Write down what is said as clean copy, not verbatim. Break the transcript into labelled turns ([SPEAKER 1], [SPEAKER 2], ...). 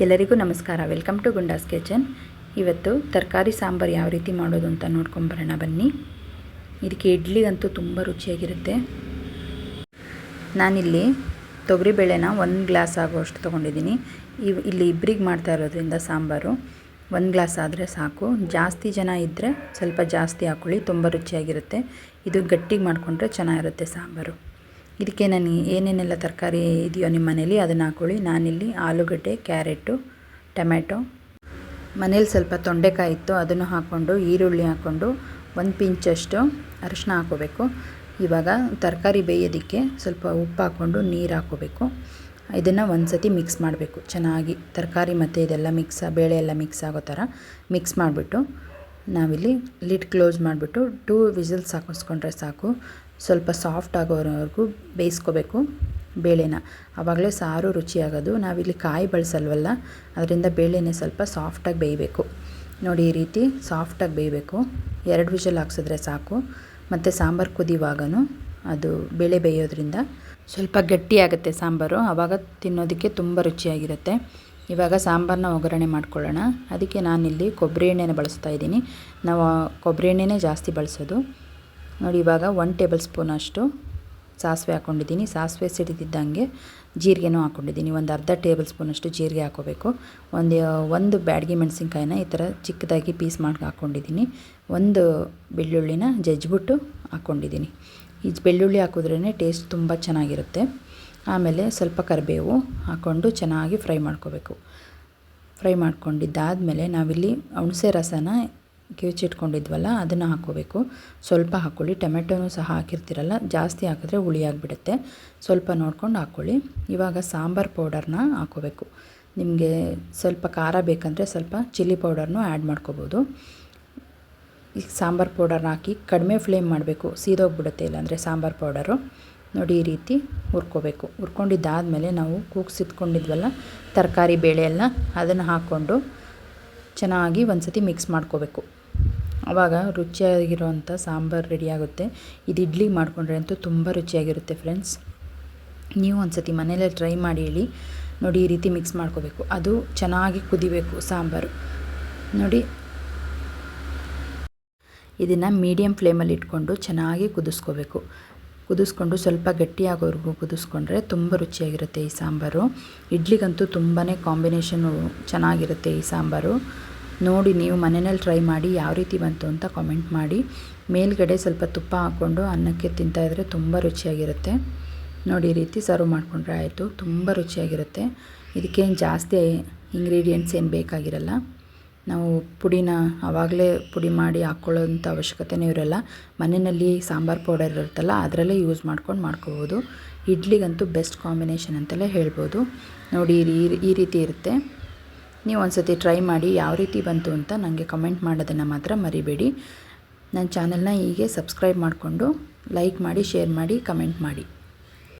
[SPEAKER 1] ಎಲ್ಲರಿಗೂ ನಮಸ್ಕಾರ. Welcome to Gunda's kitchen. ಇವತ್ತು ತರಕಾರಿ ಸಾಂಬಾರು ಯಾವ ರೀತಿ ಮಾಡೋದು ಅಂತ ನೋಡ್ಕೊಂಬರೋಣ ಬನ್ನಿ. ಇದಕ್ಕೆ ಇಡ್ಲಿಗಂತೂ ತುಂಬ ರುಚಿಯಾಗಿರುತ್ತೆ. ನಾನಿಲ್ಲಿ ತೊಗರಿಬೇಳೆನ 1 ಗ್ಲಾಸ್ ಆಗುವಷ್ಟು ತೊಗೊಂಡಿದ್ದೀನಿ. ಇಲ್ಲಿ ಇಬ್ಬರಿಗೆ ಮಾಡ್ತಾ ಇರೋದ್ರಿಂದ ಸಾಂಬಾರು 1 ಗ್ಲಾಸ್ ಆದರೆ ಸಾಕು. ಜಾಸ್ತಿ ಜನ ಇದ್ದರೆ ಸ್ವಲ್ಪ ಜಾಸ್ತಿ ಹಾಕ್ಕೊಳ್ಳಿ, ತುಂಬ ರುಚಿಯಾಗಿರುತ್ತೆ. ಇದು ಗಟ್ಟಿಗೆ ಮಾಡಿಕೊಂಡ್ರೆ ಚೆನ್ನಾಗಿರುತ್ತೆ ಸಾಂಬಾರು. ಇದಕ್ಕೆ ನಾನು ಏನೇನೆಲ್ಲ ತರಕಾರಿ ಇದೆಯೋ ನಿಮ್ಮ ಮನೇಲಿ ಅದನ್ನು ಹಾಕ್ಕೊಳ್ಳಿ. ನಾನಿಲ್ಲಿ ಆಲೂಗಡ್ಡೆ, ಕ್ಯಾರೆಟು, ಟೊಮೆಟೊ, ಮನೇಲಿ ಸ್ವಲ್ಪ ತೊಂಡೆಕಾಯಿ ಇತ್ತು ಅದನ್ನು ಹಾಕ್ಕೊಂಡು, ಈರುಳ್ಳಿ ಹಾಕ್ಕೊಂಡು 1 ಪಿಂಚಷ್ಟು ಅರಿಶಿನ ಹಾಕ್ಕೋಬೇಕು. ಇವಾಗ ತರಕಾರಿ ಬೇಯೋದಕ್ಕೆ ಸ್ವಲ್ಪ ಉಪ್ಪು ಹಾಕ್ಕೊಂಡು ನೀರು ಹಾಕ್ಕೋಬೇಕು. ಇದನ್ನು ಒಂದು ಸತಿ ಮಿಕ್ಸ್ ಮಾಡಬೇಕು ಚೆನ್ನಾಗಿ. ತರಕಾರಿ ಮತ್ತು ಇದೆಲ್ಲ ಬೇಳೆ ಎಲ್ಲ ಮಿಕ್ಸ್ ಆಗೋ ಥರ ಮಿಕ್ಸ್ ಮಾಡಿಬಿಟ್ಟು ನಾವಿಲ್ಲಿ ಲಿಡ್ ಕ್ಲೋಸ್ ಮಾಡಿಬಿಟ್ಟು 2 ವಿಸಿಲ್ಸ್ ಹಾಕಿಸ್ಕೊಂಡ್ರೆ ಸಾಕು. ಸ್ವಲ್ಪ ಸಾಫ್ಟ್ ಆಗೋವರೆಗೂ ಬೇಯಿಸ್ಕೋಬೇಕು ಬೇಳೆನ. ಆವಾಗಲೇ ಸಾರು ರುಚಿಯಾಗೋದು. ನಾವಿಲ್ಲಿ ಕಾಯಿ ಬಳಸಲ್ವಲ್ಲ, ಅದರಿಂದ ಬೇಳೆನೇ ಸ್ವಲ್ಪ ಸಾಫ್ಟಾಗಿ ಬೇಯಬೇಕು. ನೋಡಿ, ಈ ರೀತಿ ಸಾಫ್ಟಾಗಿ ಬೇಯಬೇಕು. 2 ವಿಷಲ್ ಹಾಕ್ಸಿದ್ರೆ ಸಾಕು. ಮತ್ತು ಸಾಂಬಾರು ಕುದಿಯುವಾಗನೂ ಅದು ಬೇಳೆ ಬೇಯೋದ್ರಿಂದ ಸ್ವಲ್ಪ ಗಟ್ಟಿಯಾಗುತ್ತೆ ಸಾಂಬಾರು. ಆವಾಗ ತಿನ್ನೋದಕ್ಕೆ ತುಂಬ ರುಚಿಯಾಗಿರುತ್ತೆ. ಇವಾಗ ಸಾಂಬಾರನ್ನ ಒಗ್ಗರಣೆ ಮಾಡ್ಕೊಳ್ಳೋಣ. ಅದಕ್ಕೆ ನಾನಿಲ್ಲಿ ಕೊಬ್ಬರಿ ಎಣ್ಣೆನ ಬಳಸ್ತಾ ಇದ್ದೀನಿ. ನಾವು ಕೊಬ್ಬರಿ ಎಣ್ಣೆನೇ ಜಾಸ್ತಿ ಬಳಸೋದು. ನೋಡಿ, ಇವಾಗ 1 ಟೇಬಲ್ ಸ್ಪೂನ್ ಅಷ್ಟು ಸಾಸಿವೆ ಹಾಕ್ಕೊಂಡಿದ್ದೀನಿ. ಸಾಸಿವೆ ಸಿಡಿದಿದ್ದಂಗೆ ಜೀರಿಗೆನೂ ಹಾಕ್ಕೊಂಡಿದ್ದೀನಿ. ಒಂದು ಅರ್ಧ ಟೇಬಲ್ ಸ್ಪೂನಷ್ಟು ಜೀರಿಗೆ ಹಾಕ್ಕೋಬೇಕು. ಒಂದು ಬ್ಯಾಡಗಿ ಮೆಣಸಿನ್ಕಾಯಿನ ಈ ಥರ ಚಿಕ್ಕದಾಗಿ ಪೀಸ್ ಮಾಡಿ ಹಾಕ್ಕೊಂಡಿದ್ದೀನಿ. 1 ಬೆಳ್ಳುಳ್ಳಿನ ಜಜ್ಜಿಬಿಟ್ಟು ಹಾಕ್ಕೊಂಡಿದ್ದೀನಿ. ಈ ಬೆಳ್ಳುಳ್ಳಿ ಹಾಕಿದ್ರೇ ಟೇಸ್ಟ್ ತುಂಬ ಚೆನ್ನಾಗಿರುತ್ತೆ. ಆಮೇಲೆ ಸ್ವಲ್ಪ ಕರಿಬೇವು ಹಾಕ್ಕೊಂಡು ಚೆನ್ನಾಗಿ ಫ್ರೈ ಮಾಡ್ಕೋಬೇಕು. ಫ್ರೈ ಮಾಡ್ಕೊಂಡಿದ್ದಾದಮೇಲೆ ನಾವಿಲ್ಲಿ ಹುಣಸೆ ರಸನ ಕಿವುಚಿಟ್ಕೊಂಡಿದ್ವಲ್ಲ ಅದನ್ನು ಹಾಕ್ಕೋಬೇಕು. ಸ್ವಲ್ಪ ಹಾಕ್ಕೊಳ್ಳಿ. ಟೊಮೆಟೊನೂ ಸಹ ಹಾಕಿರ್ತೀರಲ್ಲ, ಜಾಸ್ತಿ ಹಾಕಿದ್ರೆ ಹುಳಿಯಾಗಿಬಿಡುತ್ತೆ. ಸ್ವಲ್ಪ ನೋಡ್ಕೊಂಡು ಹಾಕ್ಕೊಳ್ಳಿ. ಇವಾಗ ಸಾಂಬಾರು ಪೌಡರ್ನ ಹಾಕ್ಕೋಬೇಕು. ನಿಮಗೆ ಸ್ವಲ್ಪ ಖಾರ ಬೇಕಂದರೆ ಸ್ವಲ್ಪ ಚಿಲ್ಲಿ ಪೌಡರ್ನೂ ಆ್ಯಡ್ ಮಾಡ್ಕೋಬೋದು. ಈಗ ಸಾಂಬಾರು ಪೌಡರ್ನ ಹಾಕಿ ಕಡಿಮೆ ಫ್ಲೇಮ್ ಮಾಡಬೇಕು, ಸೀದೋಗ್ಬಿಡುತ್ತೆ ಇಲ್ಲಾಂದರೆ ಸಾಂಬಾರು ಪೌಡರು. ನೋಡಿ, ಈ ರೀತಿ ಹುರ್ಕೋಬೇಕು. ಹುರ್ಕೊಂಡಿದ್ದಾದಮೇಲೆ ನಾವು ಕೂಗಿಸಿಟ್ಕೊಂಡಿದ್ವಲ್ಲ ತರಕಾರಿ ಬೇಳೆ ಎಲ್ಲ, ಅದನ್ನು ಹಾಕ್ಕೊಂಡು ಚೆನ್ನಾಗಿ ಒಂದು ಸತಿ ಮಿಕ್ಸ್ ಮಾಡ್ಕೋಬೇಕು. ಆವಾಗ ರುಚಿಯಾಗಿರೋವಂಥ ಸಾಂಬಾರು ರೆಡಿಯಾಗುತ್ತೆ. ಇದು ಇಡ್ಲಿ ಮಾಡಿಕೊಂಡ್ರೆ ಅಂತೂ ತುಂಬ ರುಚಿಯಾಗಿರುತ್ತೆ ಫ್ರೆಂಡ್ಸ್. ನೀವು ಒಂದು ಸತಿ ಮನೇಲೇ ಟ್ರೈ ಮಾಡಿ ಹೇಳಿ. ನೋಡಿ, ಈ ರೀತಿ ಮಿಕ್ಸ್ ಮಾಡ್ಕೋಬೇಕು. ಅದು ಚೆನ್ನಾಗಿ ಕುದಿಬೇಕು ಸಾಂಬಾರು. ನೋಡಿ, ಇದನ್ನು ಮೀಡಿಯಮ್ ಫ್ಲೇಮಲ್ಲಿ ಇಟ್ಕೊಂಡು ಚೆನ್ನಾಗಿ ಕುದಿಸ್ಕೋಬೇಕು. ಕುದಿಸ್ಕೊಂಡು ಸ್ವಲ್ಪ ಗಟ್ಟಿಯಾಗೋವರೆಗೂ ಕುದಿಸ್ಕೊಂಡ್ರೆ ತುಂಬ ರುಚಿಯಾಗಿರುತ್ತೆ ಈ ಸಾಂಬಾರು. ಇಡ್ಲಿಗಂತೂ ತುಂಬಾ ಕಾಂಬಿನೇಷನು ಚೆನ್ನಾಗಿರುತ್ತೆ ಈ ಸಾಂಬಾರು. ನೋಡಿ, ನೀವು ಮನೆಯಲ್ಲಿ ಟ್ರೈ ಮಾಡಿ ಯಾವ ರೀತಿ ಬಂತು ಅಂತ ಕಾಮೆಂಟ್ ಮಾಡಿ. ಮೇಲ್ಗಡೆ ಸ್ವಲ್ಪ ತುಪ್ಪ ಹಾಕ್ಕೊಂಡು ಅನ್ನಕ್ಕೆ ತಿಂತಾಯಿದ್ರೆ ತುಂಬ ರುಚಿಯಾಗಿರುತ್ತೆ. ನೋಡಿ, ಈ ರೀತಿ ಸರ್ವ್ ಮಾಡಿಕೊಂಡ್ರೆ ಆಯಿತು. ತುಂಬ ರುಚಿಯಾಗಿರುತ್ತೆ. ಇದಕ್ಕೇನು ಜಾಸ್ತಿ ಇಂಗ್ರೀಡಿಯೆಂಟ್ಸ್ ಏನು ಬೇಕಾಗಿರಲ್ಲ. ನಾವು ಪುಡಿನ ಆವಾಗಲೇ ಪುಡಿ ಮಾಡಿ ಹಾಕ್ಕೊಳ್ಳೋಂಥ ಅವಶ್ಯಕತೆಯೂ ಇರೋಲ್ಲ. ಮನೆಯಲ್ಲಿ ಸಾಂಬಾರು ಪೌಡರ್ ಇರುತ್ತಲ್ಲ, ಅದರಲ್ಲೇ ಯೂಸ್ ಮಾಡ್ಕೋಬೋದು. ಇಡ್ಲಿಗಂತೂ ಬೆಸ್ಟ್ ಕಾಂಬಿನೇಷನ್ ಅಂತಲೇ ಹೇಳ್ಬೋದು. ನೋಡಿ, ಈ ರೀತಿ ಇರುತ್ತೆ. ನೀವು ಒಂದು ಸತಿ ಟ್ರೈ ಮಾಡಿ ಯಾವ ರೀತಿ ಬಂತು ಅಂತ ನನಗೆ ಕಮೆಂಟ್ ಮಾಡೋದನ್ನು ಮಾತ್ರ ಮರಿಬೇಡಿ. ನನ್ನ ಚಾನಲ್ನ ಹೀಗೆ ಸಬ್ಸ್ಕ್ರೈಬ್ ಮಾಡಿಕೊಂಡು ಲೈಕ್ ಮಾಡಿ, ಶೇರ್ ಮಾಡಿ, ಕಮೆಂಟ್ ಮಾಡಿ.